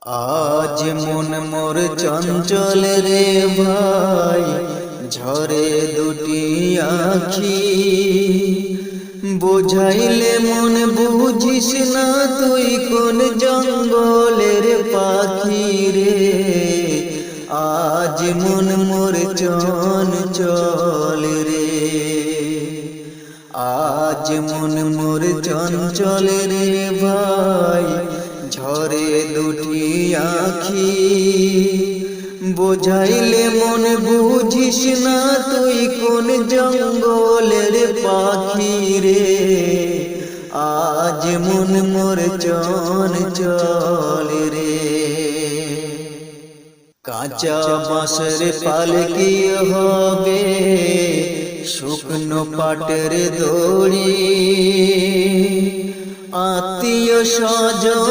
আজ মন মোর চঞ্চল রে ভাই, ঝরে দুটি আখি। বোঝাইলে মন বুঝিস না, তুই কোন জঙ্গলের পাখি রে। আজ মন মোর চঞ্চল রে, আজ মন মোর চঞ্চল রে ভাই, ঝরে দুটি আখি। বোঝাইলে মন বুঝিস না, তুই কোন জঙ্গলের পাখি রে। আজ মন মোর চঞ্চল রে। কাঁচা বাঁশের পালকি হবে, শুকনো পাটের দড়ি। আত্মীয় স্বজন